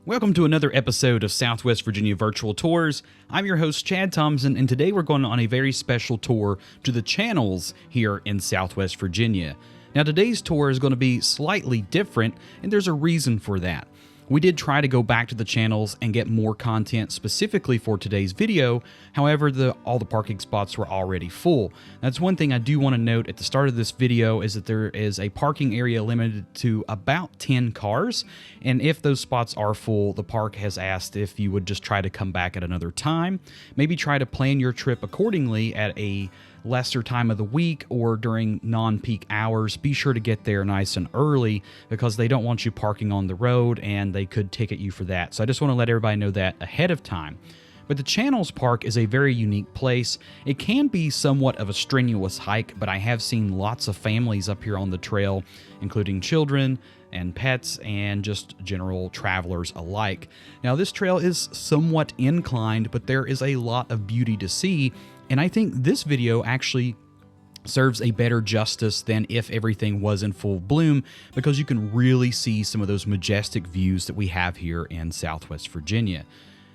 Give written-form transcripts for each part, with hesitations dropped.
Welcome to another episode of Southwest Virginia Virtual Tours. I'm your host, Chad Thompson, and today we're going on a very special tour to the channels here in Southwest Virginia. Now, today's tour is going to be slightly different, and there's a reason for that. We did try to go back to the channels and get more content specifically for today's video. However, all the parking spots were already full. That's one thing I do want to note at the start of this video is that there is a parking area limited to about 10 cars. And if those spots are full, the park has asked if you would just try to come back at another time. Maybe try to plan your trip accordingly at a lesser time of the week or during non-peak hours. Be sure to get there nice and early because they don't want you parking on the road and they could ticket you for that. So I just want to let everybody know that ahead of time. But the Channels Park is a very unique place. It can be somewhat of a strenuous hike, but I have seen lots of families up here on the trail, including children and pets and just general travelers alike. Now, this trail is somewhat inclined, but there is a lot of beauty to see. And I think this video actually serves a better justice than if everything was in full bloom because you can really see some of those majestic views that we have here in Southwest Virginia.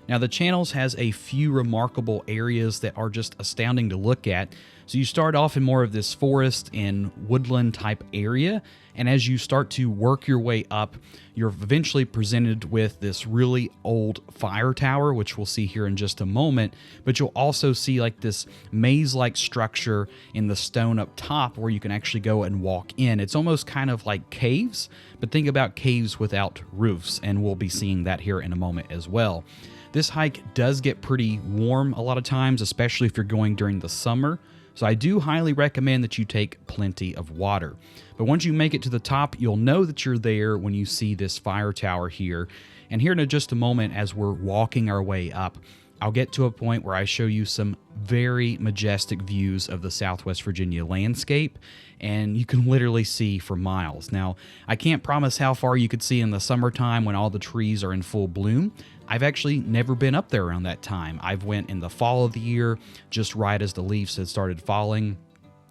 Now, the Channels has a few remarkable areas that are just astounding to look at. So you start off in more of this forest and woodland type area, and as you start to work your way up, you're eventually presented with this really old fire tower, which we'll see here in just a moment, but you'll also see like this maze-like structure in the stone up top where you can actually go and walk in. It's almost kind of like caves, but think about caves without roofs, and we'll be seeing that here in a moment as well. This hike does get pretty warm a lot of times, especially if you're going during the summer. So I do highly recommend that you take plenty of water. But once you make it to the top, you'll know that you're there when you see this fire tower here. And here in just a moment, as we're walking our way up, I'll get to a point where I show you some very majestic views of the Southwest Virginia landscape, and you can literally see for miles. Now, I can't promise how far you could see in the summertime when all the trees are in full bloom. I've actually never been up there around that time. I've went in the fall of the year, just right as the leaves had started falling,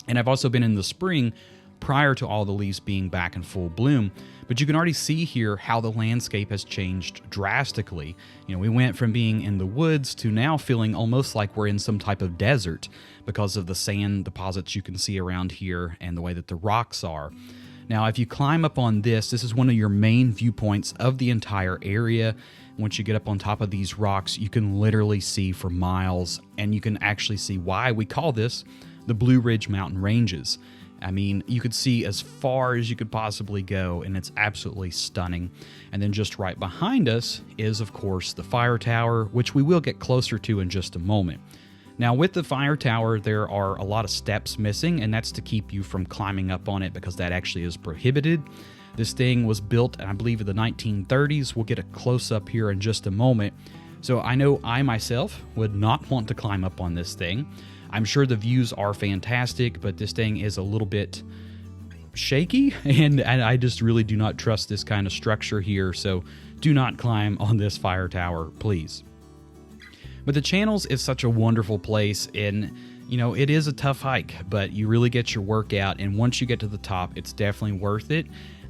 and I've also been in the spring prior to all the leaves being back in full bloom. But you can already see here how the landscape has changed drastically. You know, we went from being in the woods to now feeling almost like we're in some type of desert because of the sand deposits you can see around here and the way that the rocks are. Now, if you climb up on this is one of your main viewpoints of the entire area. Once you get up on top of these rocks, you can literally see for miles, and you can actually see why we call this the Blue Ridge Mountain Ranges. I mean, you could see as far as you could possibly go, and it's absolutely stunning. And then just right behind us is, of course, the fire tower, which we will get closer to in just a moment. Now, with the fire tower, there are a lot of steps missing, and that's to keep you from climbing up on it because that actually is prohibited. This thing was built, I believe, in the 1930s. We'll get a close-up here in just a moment. So I know I myself would not want to climb up on this thing. I'm sure the views are fantastic, but this thing is a little bit shaky, and I just really do not trust this kind of structure here, so do not climb on this fire tower, please. But the Channels is such a wonderful place, and you know, it is a tough hike, but you really get your workout, and once you get to the top, it's definitely worth it.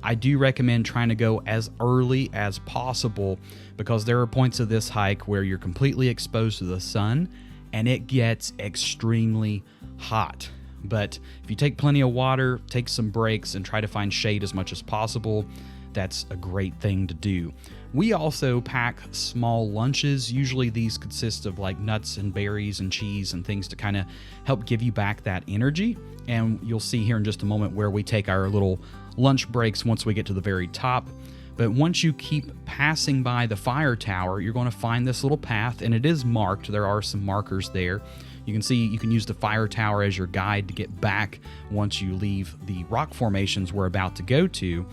I do recommend trying to go as early as possible because there are points of this hike where you're completely exposed to the sun, and it gets extremely hot. But if you take plenty of water, take some breaks, and try to find shade as much as possible, that's a great thing to do. We also pack small lunches. Usually these consist of like nuts and berries and cheese and things to kind of help give you back that energy. And you'll see here in just a moment where we take our little lunch breaks once we get to the very top. But once you keep passing by the fire tower, you're going to find this little path, and it is marked. There are some markers there. You can see you can use the fire tower as your guide to get back once you leave the rock formations we're about to go to.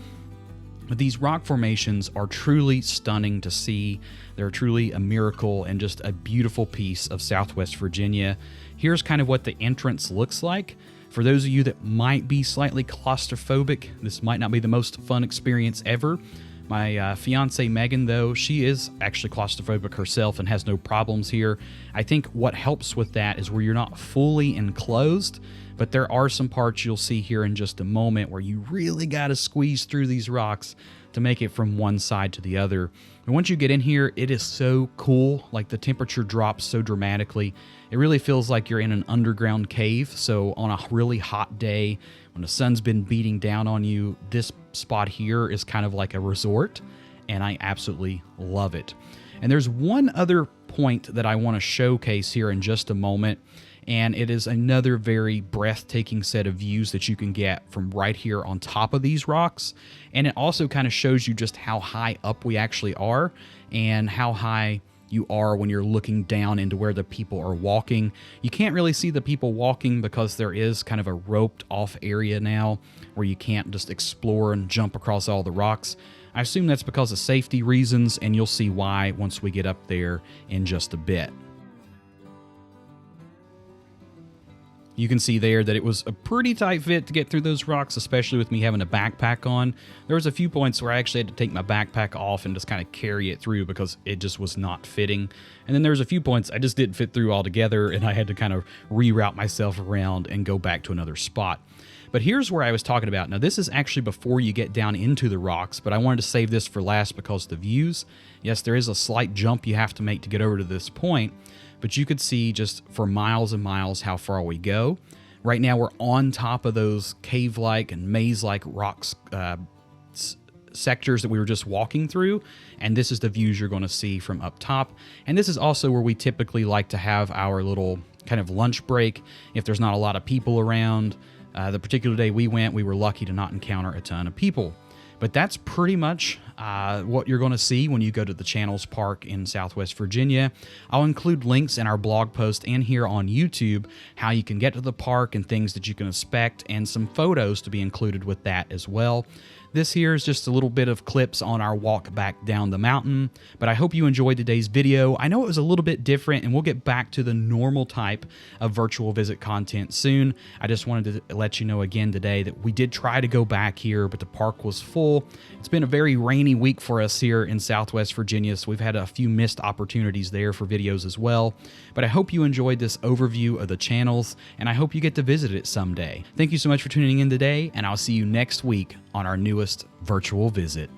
But these rock formations are truly stunning to see. They're truly a miracle and just a beautiful piece of Southwest Virginia. Here's kind of what the entrance looks like. For those of you that might be slightly claustrophobic, this might not be the most fun experience ever. My fiance Megan, though, she is actually claustrophobic herself and has no problems here. I think what helps with that is where you're not fully enclosed, but there are some parts you'll see here in just a moment where you really got to squeeze through these rocks to make it from one side to the other. And once you get in here, it is so cool. Like, the temperature drops so dramatically. It really feels like you're in an underground cave. So on a really hot day, when the sun's been beating down on you, this spot here is kind of like a resort, and I absolutely love it. And there's one other point that I want to showcase here in just a moment, and it is another very breathtaking set of views that you can get from right here on top of these rocks. And it also kind of shows you just how high up we actually are and how high you are when you're looking down into where the people are walking. You can't really see the people walking because there is kind of a roped off area now where you can't just explore and jump across all the rocks. I assume that's because of safety reasons, and you'll see why once we get up there in just a bit. You can see there that it was a pretty tight fit to get through those rocks, especially with me having a backpack on. There was a few points where I actually had to take my backpack off and just kind of carry it through because it just was not fitting. And then there was a few points I just didn't fit through altogether, and I had to kind of reroute myself around and go back to another spot. But here's where I was talking about. Now, this is actually before you get down into the rocks, but I wanted to save this for last because of the views. Yes, there is a slight jump you have to make to get over to this point, but you could see just for miles and miles how far we go. Right now, we're on top of those cave-like and maze-like rocks sectors that we were just walking through, and this is the views you're going to see from up top. And this is also where we typically like to have our little kind of lunch break if there's not a lot of people around. The particular day we went, we were lucky to not encounter a ton of people. But that's pretty much what you're going to see when you go to the Channels Park in Southwest Virginia. I'll include links in our blog post and here on YouTube, how you can get to the park and things that you can expect, and some photos to be included with that as well. This here is just a little bit of clips on our walk back down the mountain, but I hope you enjoyed today's video. I know it was a little bit different, and we'll get back to the normal type of virtual visit content soon. I just wanted to let you know again today that we did try to go back here, but the park was full. It's been a very rainy week for us here in Southwest Virginia, so we've had a few missed opportunities there for videos as well. But I hope you enjoyed this overview of the channels, and I hope you get to visit it someday. Thank you so much for tuning in today, and I'll see you next week on our newest virtual visit.